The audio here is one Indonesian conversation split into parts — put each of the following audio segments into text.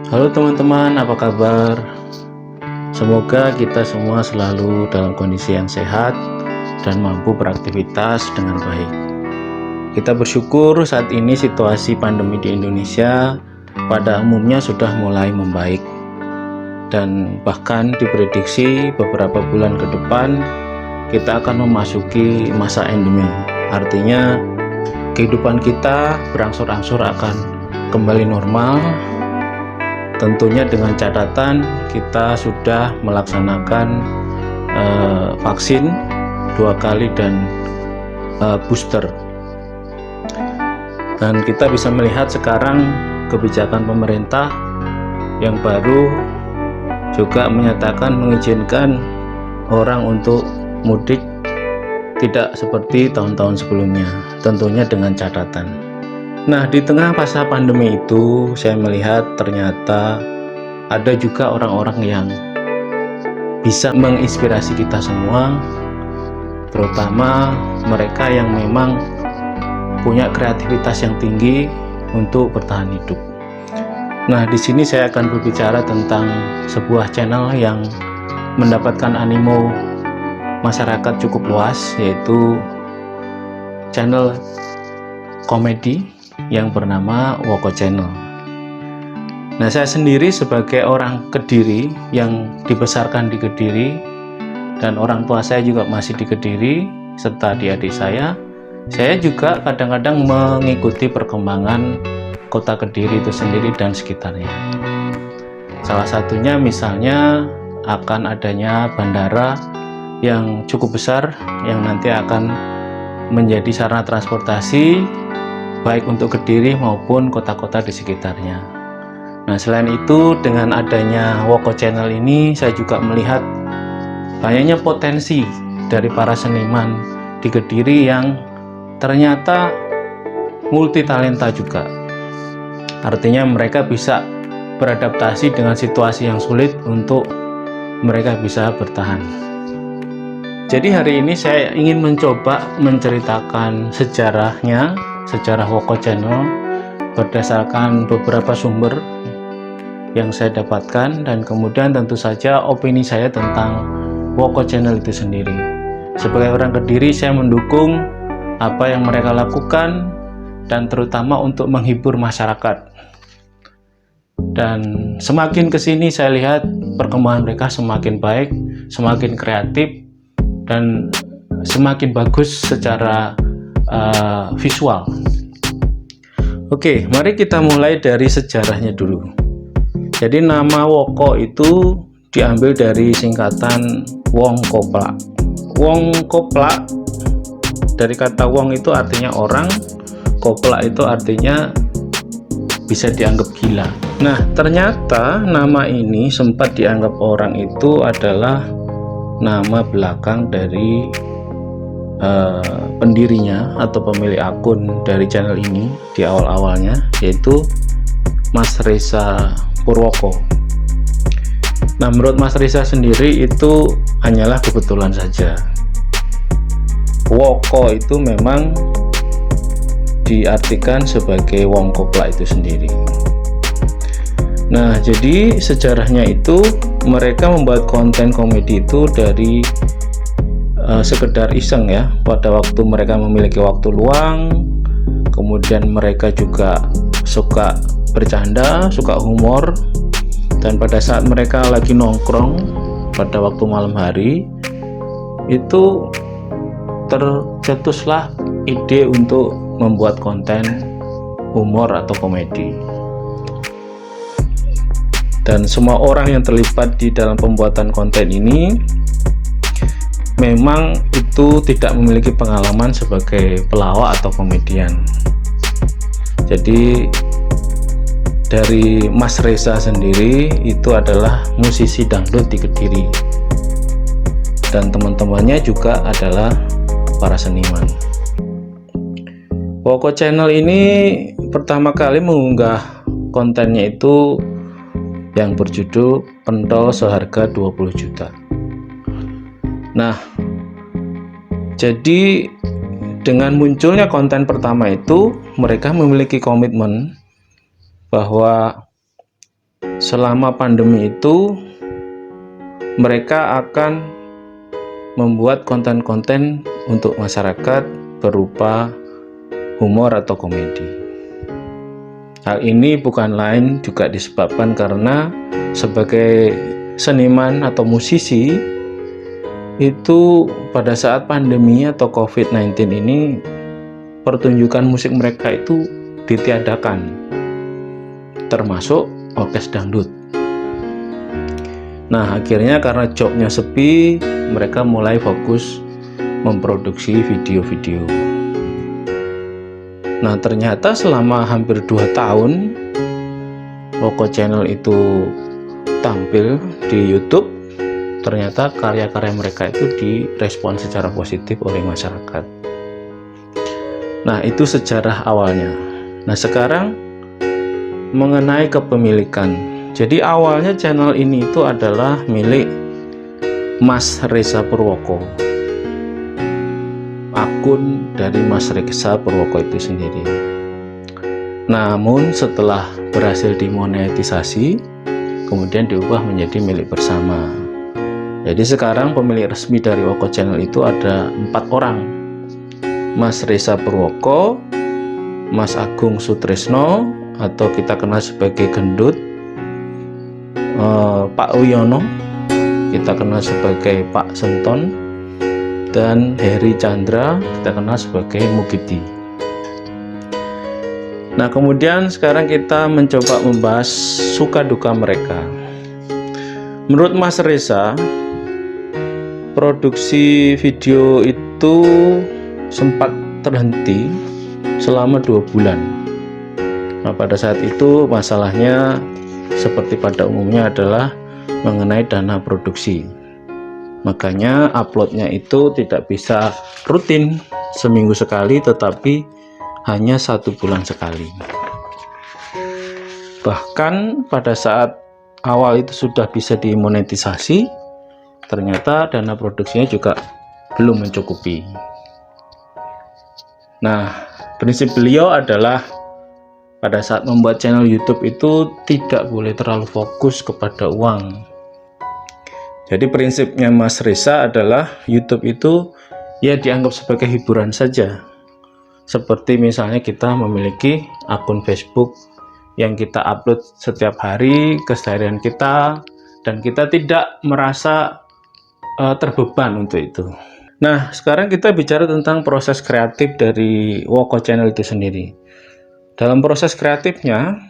Halo teman-teman, apa kabar? Semoga kita semua selalu dalam kondisi yang sehat dan mampu beraktivitas dengan baik. Kita bersyukur saat ini situasi pandemi di Indonesia pada umumnya sudah mulai membaik, dan bahkan diprediksi beberapa bulan ke depan kita akan memasuki masa endemi. Artinya kehidupan kita berangsur-angsur akan kembali normal. Tentunya dengan catatan kita sudah melaksanakan vaksin 2 kali dan booster. Dan kita bisa melihat sekarang kebijakan pemerintah yang baru juga menyatakan mengizinkan orang untuk mudik tidak seperti tahun-tahun sebelumnya, tentunya dengan catatan. Nah, di tengah masa pandemi itu saya melihat ternyata ada juga orang-orang yang bisa menginspirasi kita semua, terutama mereka yang memang punya kreativitas yang tinggi untuk bertahan hidup. Nah, di sini saya akan berbicara tentang sebuah channel yang mendapatkan animo masyarakat cukup luas, yaitu channel komedi yang bernama Woko Channel. Nah, saya sendiri sebagai orang Kediri yang dibesarkan di Kediri, dan orang tua saya juga masih di Kediri serta adik-adik saya juga kadang-kadang mengikuti perkembangan kota Kediri itu sendiri dan sekitarnya. Salah satunya misalnya akan adanya bandara yang cukup besar yang nanti akan menjadi sarana transportasi baik untuk Kediri maupun kota-kota di sekitarnya. Nah, selain itu dengan adanya Woko Channel ini saya juga melihat banyaknya potensi dari para seniman di Kediri yang ternyata multi talenta juga. Artinya mereka bisa beradaptasi dengan situasi yang sulit untuk mereka bisa bertahan. Jadi hari ini saya ingin mencoba menceritakan sejarah Woko Channel berdasarkan beberapa sumber yang saya dapatkan, dan kemudian tentu saja opini saya tentang Woko Channel itu sendiri. Sebagai orang Kediri, saya mendukung apa yang mereka lakukan dan terutama untuk menghibur masyarakat. Dan semakin kesini saya lihat perkembangan mereka semakin baik, semakin kreatif, dan semakin bagus secara visual. Oke, mari kita mulai dari sejarahnya dulu. Jadi nama Woko itu diambil dari singkatan Wong Koplak. Wong Koplak dari kata Wong itu artinya orang, Koplak itu artinya bisa dianggap gila. Nah, ternyata nama ini sempat dianggap orang itu adalah nama belakang dari pendirinya atau pemilik akun dari channel ini di awal-awalnya, yaitu Mas Reza Purwoko. Nah, menurut Mas Reza sendiri itu hanyalah kebetulan saja. Woko itu memang diartikan sebagai Wong Koplak itu sendiri. Nah, jadi sejarahnya itu mereka membuat konten komedi itu dari sekedar iseng ya, pada waktu mereka memiliki waktu luang. Kemudian mereka juga suka bercanda, suka humor, dan pada saat mereka lagi nongkrong pada waktu malam hari itu tercetuslah ide untuk membuat konten humor atau komedi. Dan semua orang yang terlibat di dalam pembuatan konten ini memang itu tidak memiliki pengalaman sebagai pelawak atau komedian. Jadi dari Mas Reza sendiri itu adalah musisi dangdut di Kediri, dan teman-temannya juga adalah para seniman. Woko Channel ini pertama kali mengunggah kontennya itu yang berjudul Pentol Seharga 20 Juta. Nah, jadi dengan munculnya konten pertama itu, mereka memiliki komitmen bahwa selama pandemi itu mereka akan membuat konten-konten untuk masyarakat berupa humor atau komedi. Hal ini bukan lain juga disebabkan karena sebagai seniman atau musisi itu pada saat pandemi atau COVID-19 ini pertunjukan musik mereka itu ditiadakan, termasuk orkes dangdut. Nah, akhirnya karena jobnya sepi, mereka mulai fokus memproduksi video-video. Nah, ternyata selama hampir 2 tahun Woko Channel itu tampil di YouTube, ternyata karya-karya mereka itu direspon secara positif oleh masyarakat. Nah, itu sejarah awalnya. Nah, sekarang mengenai kepemilikan. Jadi awalnya channel ini itu adalah milik Mas Reza Purwoko, akun dari Mas Reza Purwoko itu sendiri. Namun setelah berhasil dimonetisasi, kemudian diubah menjadi milik bersama. Jadi sekarang pemilik resmi dari Woko Channel itu ada 4 orang: Mas Reza Purwoko, Mas Agung Sutrisno atau kita kenal sebagai Gendut, Pak Wiono, kita kenal sebagai Pak Senton, dan Heri Chandra, kita kenal sebagai Mugiti. Nah, kemudian sekarang kita mencoba membahas suka duka mereka. Menurut Mas Reza, produksi video itu sempat terhenti selama 2 bulan. Nah, pada saat itu masalahnya seperti pada umumnya adalah mengenai dana produksi. Makanya uploadnya itu tidak bisa rutin seminggu sekali, tetapi hanya 1 bulan sekali. Bahkan pada saat awal itu sudah bisa dimonetisasi, ternyata dana produksinya juga belum mencukupi. Nah, prinsip beliau adalah pada saat membuat channel YouTube itu tidak boleh terlalu fokus kepada uang. Jadi prinsipnya Mas Reza adalah YouTube itu ya dianggap sebagai hiburan saja. Seperti misalnya kita memiliki akun Facebook yang kita upload setiap hari keseharian kita, dan kita tidak merasa terbeban untuk itu. Nah, sekarang kita bicara tentang proses kreatif dari Woko Channel itu sendiri. Dalam proses kreatifnya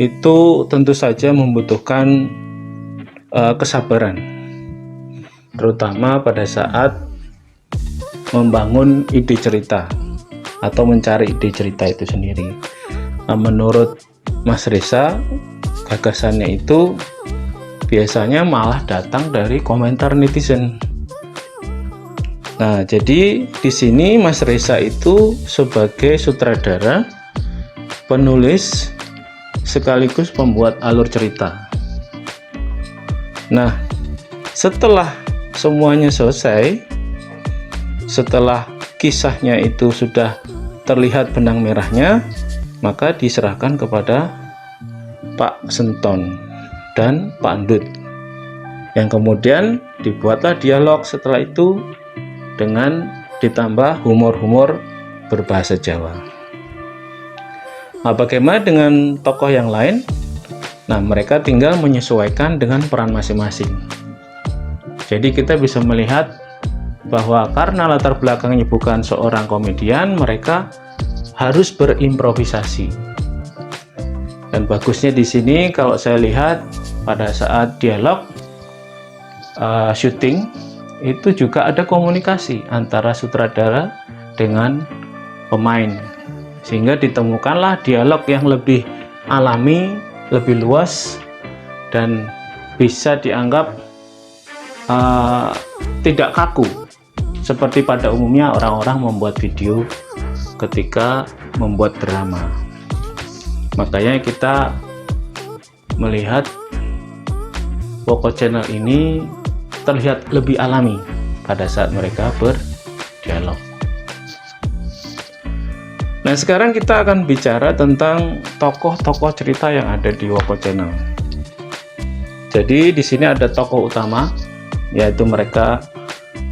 itu tentu saja membutuhkan kesabaran, terutama pada saat membangun ide cerita atau mencari ide cerita itu sendiri. Nah, menurut Mas Reza, gagasannya itu biasanya malah datang dari komentar netizen. Nah, jadi di sini Mas Reza itu sebagai sutradara, penulis, sekaligus pembuat alur cerita. Nah, setelah semuanya selesai, setelah kisahnya itu sudah terlihat benang merahnya, maka diserahkan kepada Pak Senton dan Pak Endut, yang kemudian dibuatlah dialog setelah itu dengan ditambah humor-humor berbahasa Jawa. Nah, bagaimana dengan tokoh yang lain? Nah, mereka tinggal menyesuaikan dengan peran masing-masing. Jadi kita bisa melihat bahwa karena latar belakangnya bukan seorang komedian, mereka harus berimprovisasi. Dan bagusnya di sini kalau saya lihat pada saat dialog syuting itu juga ada komunikasi antara sutradara dengan pemain, sehingga ditemukanlah dialog yang lebih alami, lebih luas, dan bisa dianggap tidak kaku seperti pada umumnya orang-orang membuat video ketika membuat drama. Makanya kita melihat Woko Channel ini terlihat lebih alami pada saat mereka berdialog. Nah, sekarang kita akan bicara tentang tokoh-tokoh cerita yang ada di Woko Channel. Jadi di sini ada tokoh utama, yaitu mereka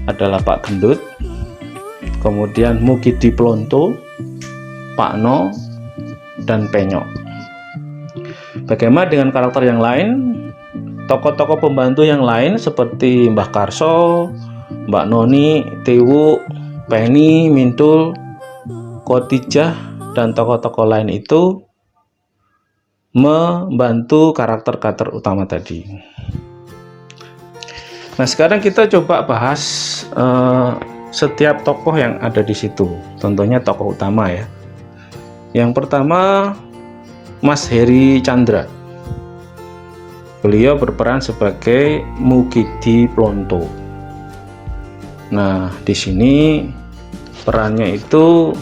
adalah Pak Gendut, kemudian Mukidi Plonto, Pak No, dan Penyok. Bagaimana dengan karakter yang lain? Tokoh-tokoh pembantu yang lain seperti Mbah Karso, Mbak Noni, Tewu, Penny, Mintul, Khotijah, dan tokoh-tokoh lain itu membantu karakter-karakter utama tadi. Nah, sekarang kita coba bahas setiap tokoh yang ada di situ. Tentunya tokoh utama ya. Yang pertama, Mas Heri Chandra. Beliau berperan sebagai Mukidi Plonto. Nah, di sini perannya itu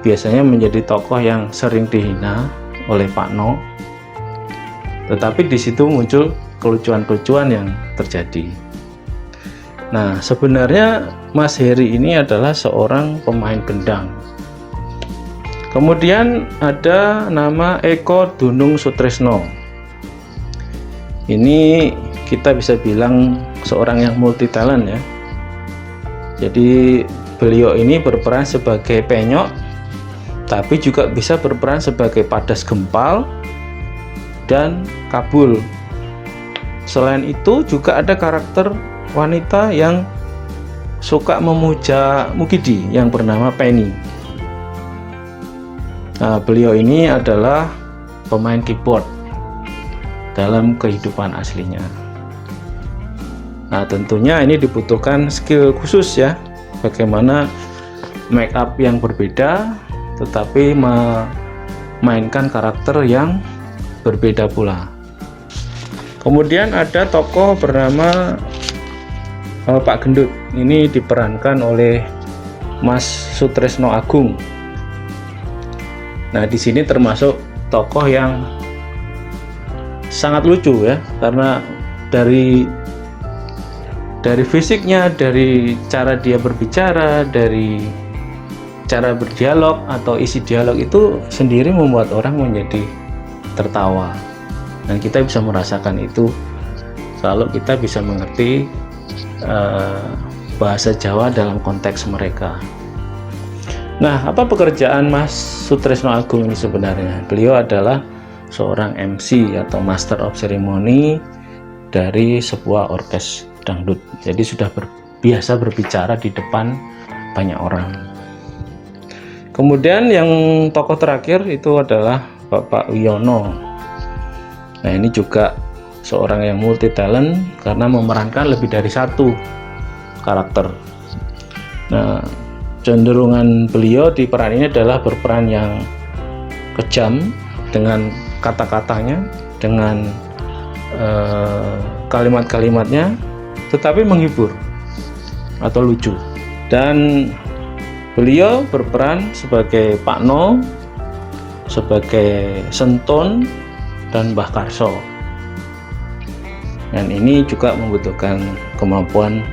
biasanya menjadi tokoh yang sering dihina oleh Pak No, tetapi di situ muncul kelucuan-kelucuan yang terjadi. Nah, sebenarnya Mas Heri ini adalah seorang pemain gendang. Kemudian ada nama Eko Dunung Sutresno. Ini kita bisa bilang seorang yang multi talent ya. Jadi beliau ini berperan sebagai Penyok, tapi juga bisa berperan sebagai Padas Gempal dan Kabul. Selain itu juga ada karakter wanita yang suka memuja Mukidi yang bernama Penny. Nah, beliau ini adalah pemain keyboard dalam kehidupan aslinya. Nah, tentunya ini dibutuhkan skill khusus ya, bagaimana make up yang berbeda tetapi memainkan karakter yang berbeda pula. Kemudian ada tokoh bernama Pak Gendut. Ini diperankan oleh Mas Sutresno Agung. Nah, di sini termasuk tokoh yang sangat lucu ya, karena dari fisiknya, dari cara dia berbicara, dari cara berdialog atau isi dialog itu sendiri membuat orang menjadi tertawa, dan kita bisa merasakan itu kalau kita bisa mengerti bahasa Jawa dalam konteks mereka. Nah, apa pekerjaan Mas Sutresno Agung ini sebenarnya? Beliau adalah seorang MC atau Master of Ceremony dari sebuah orkes dangdut. Jadi sudah biasa berbicara di depan banyak orang. Kemudian yang tokoh terakhir itu adalah Bapak Wiono. Nah, ini juga seorang yang multi talent karena memerankan lebih dari satu karakter. Nah, cenderungan beliau di peran ini adalah berperan yang kejam dengan kata-katanya, dengan kalimat-kalimatnya, tetapi menghibur atau lucu. Dan beliau berperan sebagai Pak No, sebagai Senton, dan Mbah Karso. Dan ini juga membutuhkan kemampuan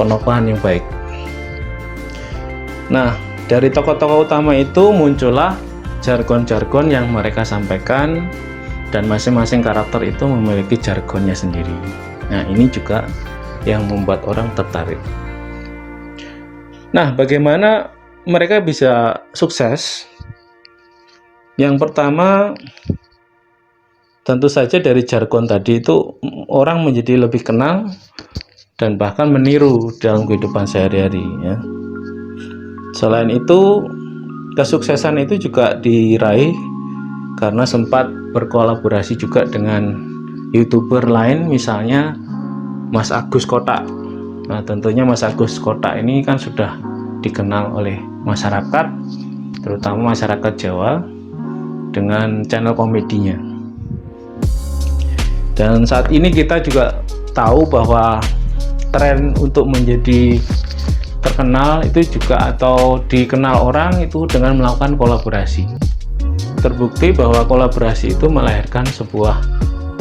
penokohan yang baik. Nah, dari tokoh-tokoh utama itu muncullah jargon-jargon yang mereka sampaikan, dan masing-masing karakter itu memiliki jargonnya sendiri. Nah, ini juga yang membuat orang tertarik. Nah, bagaimana mereka bisa sukses? Yang pertama, tentu saja dari jargon tadi itu orang menjadi lebih kenal dan bahkan meniru dalam kehidupan sehari-hari ya. Selain itu, kesuksesan itu juga diraih karena sempat berkolaborasi juga dengan YouTuber lain, misalnya Mas Agus Kotak. Nah, tentunya Mas Agus Kotak ini kan sudah dikenal oleh masyarakat, terutama masyarakat Jawa, dengan channel komedinya. Dan saat ini kita juga tahu bahwa tren untuk menjadi terkenal itu juga atau dikenal orang itu dengan melakukan kolaborasi. Terbukti bahwa kolaborasi itu melahirkan sebuah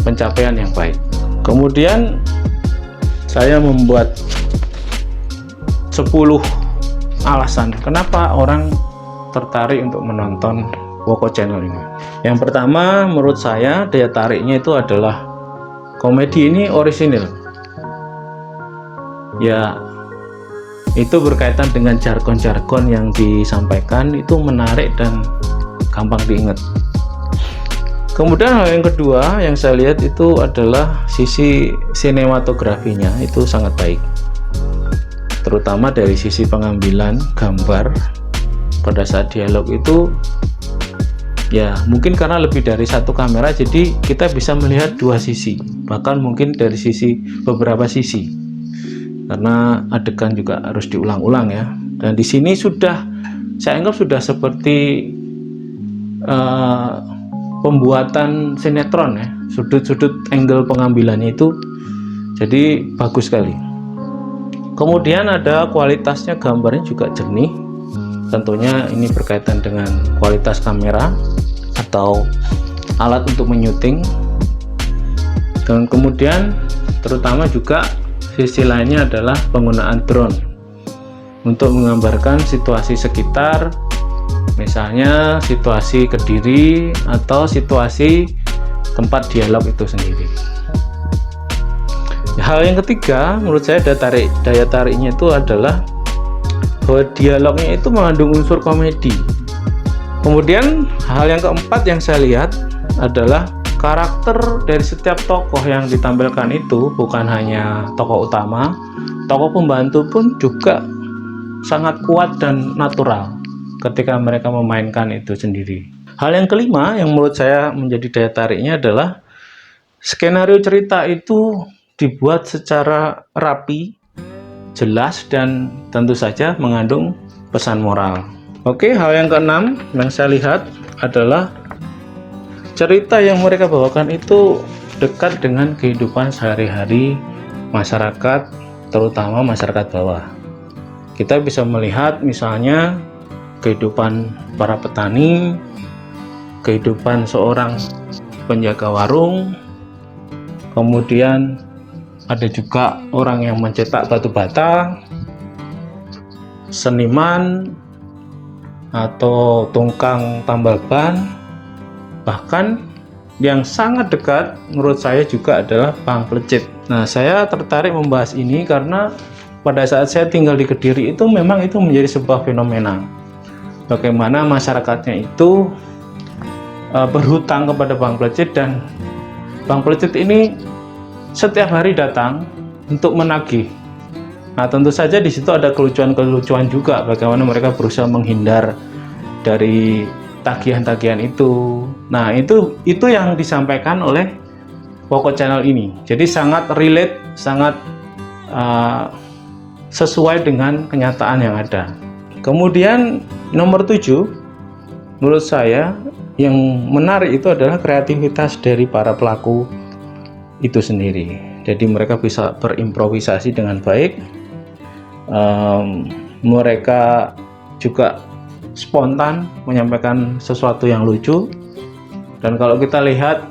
pencapaian yang baik. Kemudian saya membuat 10 alasan kenapa orang tertarik untuk menonton Woko Channel ini. Yang pertama, menurut saya daya tariknya itu adalah komedi ini orisinil. Ya, itu berkaitan dengan jargon-jargon yang disampaikan, itu menarik dan gampang diingat. Kemudian hal yang kedua yang saya lihat itu adalah sisi sinematografinya, itu sangat baik, terutama dari sisi pengambilan gambar pada saat dialog itu. Ya, mungkin karena lebih dari satu kamera, jadi kita bisa melihat dua sisi, bahkan mungkin dari beberapa sisi, karena adegan juga harus diulang-ulang ya. Dan di sini saya anggap sudah seperti pembuatan sinetron ya, sudut-sudut angle pengambilannya itu jadi bagus sekali. Kemudian ada kualitasnya, gambarnya juga jernih. Tentunya ini berkaitan dengan kualitas kamera atau alat untuk menyuting. Dan kemudian terutama juga sisi lainnya adalah penggunaan drone untuk menggambarkan situasi sekitar, misalnya situasi Kediri atau situasi tempat dialog itu sendiri. Hal yang ketiga menurut saya daya tariknya itu adalah bahwa dialognya itu mengandung unsur komedi. Kemudian hal yang keempat yang saya lihat adalah karakter dari setiap tokoh yang ditampilkan itu bukan hanya tokoh utama, tokoh pembantu pun juga sangat kuat dan natural ketika mereka memainkan itu sendiri. Hal yang kelima yang menurut saya menjadi daya tariknya adalah skenario cerita itu dibuat secara rapi, jelas, dan tentu saja mengandung pesan moral. Oke, hal yang keenam yang saya lihat adalah cerita yang mereka bawakan itu dekat dengan kehidupan sehari-hari masyarakat, terutama masyarakat bawah. Kita bisa melihat misalnya kehidupan para petani, kehidupan seorang penjaga warung, kemudian ada juga orang yang mencetak batu bata, seniman atau tukang tambal ban, bahkan yang sangat dekat menurut saya juga adalah Bang Plecit. Nah, saya tertarik membahas ini karena pada saat saya tinggal di Kediri itu memang itu menjadi sebuah fenomena. Bagaimana masyarakatnya itu berhutang kepada Bang Plecit, dan Bang Plecit ini setiap hari datang untuk menagih. Nah, tentu saja di situ ada kelucuan-kelucuan juga, bagaimana mereka berusaha menghindar dari tagihan-tagihan itu. Nah, itu yang disampaikan oleh Woko Channel ini. Jadi sangat relate, sangat sesuai dengan kenyataan yang ada. Kemudian nomor 7 menurut saya yang menarik itu adalah kreativitas dari para pelaku itu sendiri. Jadi mereka bisa berimprovisasi dengan baik, mereka juga spontan menyampaikan sesuatu yang lucu. Dan kalau kita lihat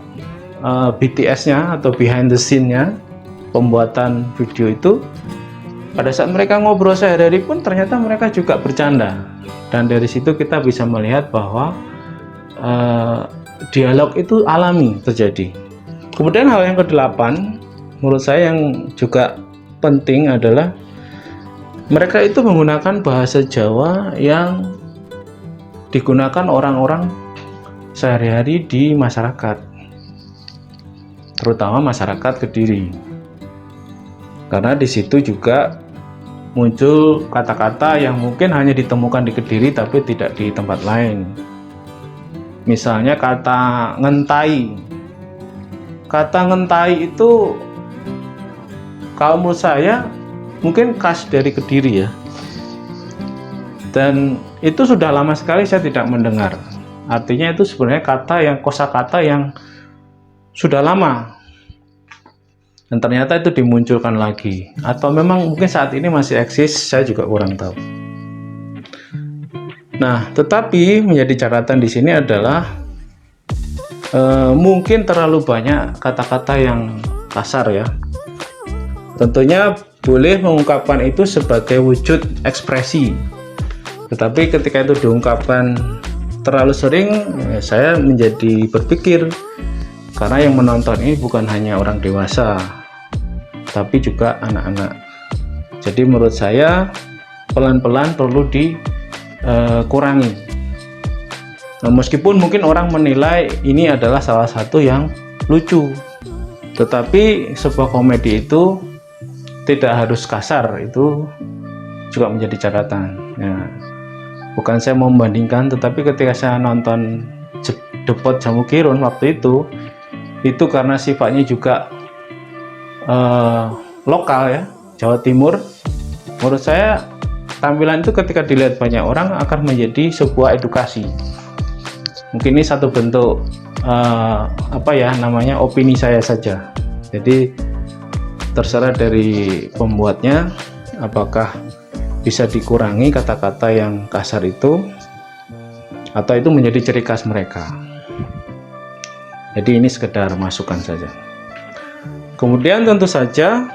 BTS-nya atau behind the scene-nya pembuatan video itu, pada saat mereka ngobrol sehari-hari pun ternyata mereka juga bercanda. Dan dari situ kita bisa melihat bahwa dialog itu alami terjadi. Kemudian hal yang ke-8 menurut saya yang juga penting adalah mereka itu menggunakan bahasa Jawa yang digunakan orang-orang sehari-hari di masyarakat, terutama masyarakat Kediri, karena di situ juga muncul kata-kata yang mungkin hanya ditemukan di Kediri tapi tidak di tempat lain. Misalnya kata ngentai. Kata ngentai itu kalau menurut saya mungkin khas dari Kediri ya, dan itu sudah lama sekali saya tidak mendengar. Artinya itu sebenarnya kosakata yang sudah lama, dan ternyata itu dimunculkan lagi, atau memang mungkin saat ini masih eksis, saya juga kurang tahu. Nah, tetapi menjadi catatan di sini adalah mungkin terlalu banyak kata-kata yang kasar ya. Tentunya boleh mengungkapkan itu sebagai wujud ekspresi, Tetapi ketika itu diungkapkan terlalu sering, ya saya menjadi berpikir, karena yang menonton ini bukan hanya orang dewasa, tapi juga anak-anak. Jadi menurut saya pelan-pelan perlu dikurangi. Nah, meskipun mungkin orang menilai ini adalah salah satu yang lucu, tetapi sebuah komedi itu tidak harus kasar, itu juga menjadi catatan. Ya, bukan saya mau membandingkan, tetapi ketika saya nonton The Pot Jamu Kirun waktu itu karena sifatnya juga lokal ya, Jawa Timur. Menurut saya tampilan itu ketika dilihat banyak orang akan menjadi sebuah edukasi. Mungkin ini satu bentuk opini saya saja. Jadi terserah dari pembuatnya apakah bisa dikurangi kata-kata yang kasar itu, atau itu menjadi ciri khas mereka. Jadi ini sekedar masukan saja. Kemudian tentu saja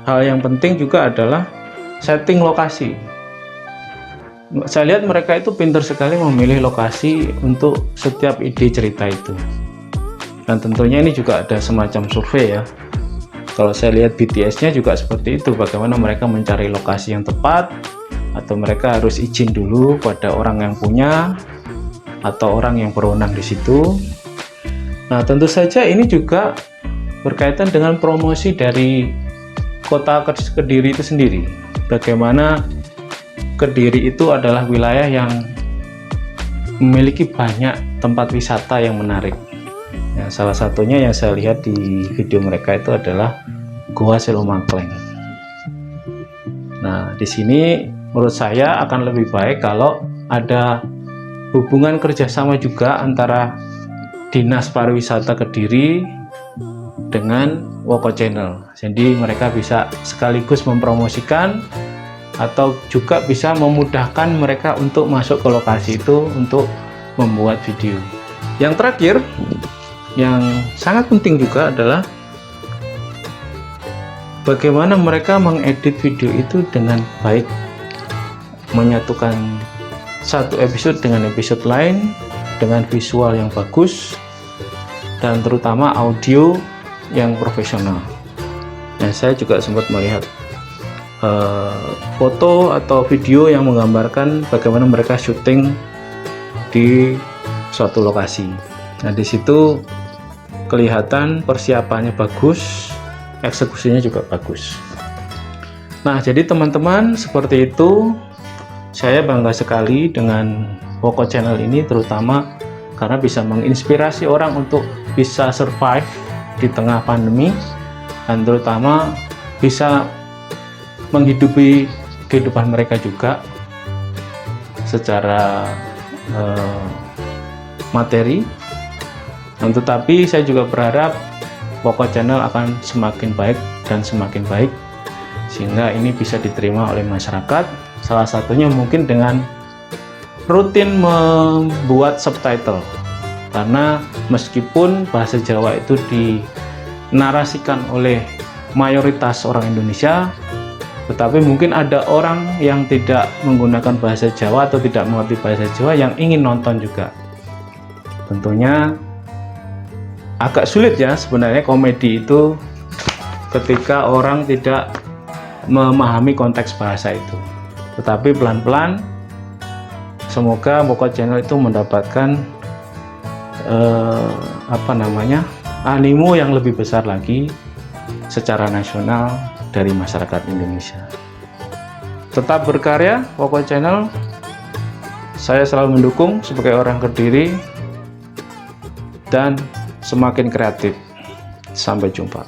hal yang penting juga adalah setting lokasi. Saya lihat mereka itu pintar sekali memilih lokasi untuk setiap ide cerita itu. Dan tentunya ini juga ada semacam survei ya. Kalau saya lihat BTS-nya juga seperti itu, bagaimana mereka mencari lokasi yang tepat, atau mereka harus izin dulu pada orang yang punya atau orang yang berwenang di situ. Nah, tentu saja ini juga berkaitan dengan promosi dari kota Kediri itu sendiri. Bagaimana Kediri itu adalah wilayah yang memiliki banyak tempat wisata yang menarik. Ya, salah satunya yang saya lihat di video mereka itu adalah Goa Selomangkleng. Nah, di sini menurut saya akan lebih baik kalau ada hubungan kerjasama juga antara Dinas Pariwisata Kediri dengan Woko Channel. Jadi mereka bisa sekaligus mempromosikan atau juga bisa memudahkan mereka untuk masuk ke lokasi itu untuk membuat video. Yang terakhir, yang sangat penting juga adalah bagaimana mereka mengedit video itu dengan baik, menyatukan satu episode dengan episode lain dengan visual yang bagus dan terutama audio yang profesional. Nah, saya juga sempat melihat foto atau video yang menggambarkan bagaimana mereka syuting di suatu lokasi. Nah, di situ kelihatan persiapannya bagus, eksekusinya juga bagus. Nah, jadi teman-teman, seperti itu. Saya bangga sekali dengan Woko Channel ini, terutama karena bisa menginspirasi orang untuk bisa survive di tengah pandemi, dan terutama bisa menghidupi kehidupan mereka juga secara materi. Dan tetapi saya juga berharap Woko Channel akan semakin baik dan semakin baik, sehingga ini bisa diterima oleh masyarakat. Salah satunya mungkin dengan rutin membuat subtitle, karena meskipun bahasa Jawa itu dinarasikan oleh mayoritas orang Indonesia, tetapi mungkin ada orang yang tidak menggunakan bahasa Jawa atau tidak mengerti bahasa Jawa yang ingin nonton juga. Tentunya agak sulit ya sebenarnya komedi itu ketika orang tidak memahami konteks bahasa itu. Tetapi pelan-pelan semoga Woko Channel itu mendapatkan animo yang lebih besar lagi secara nasional dari masyarakat Indonesia. Tetap berkarya Woko Channel, saya selalu mendukung sebagai orang Kediri, dan semakin kreatif. Sampai jumpa.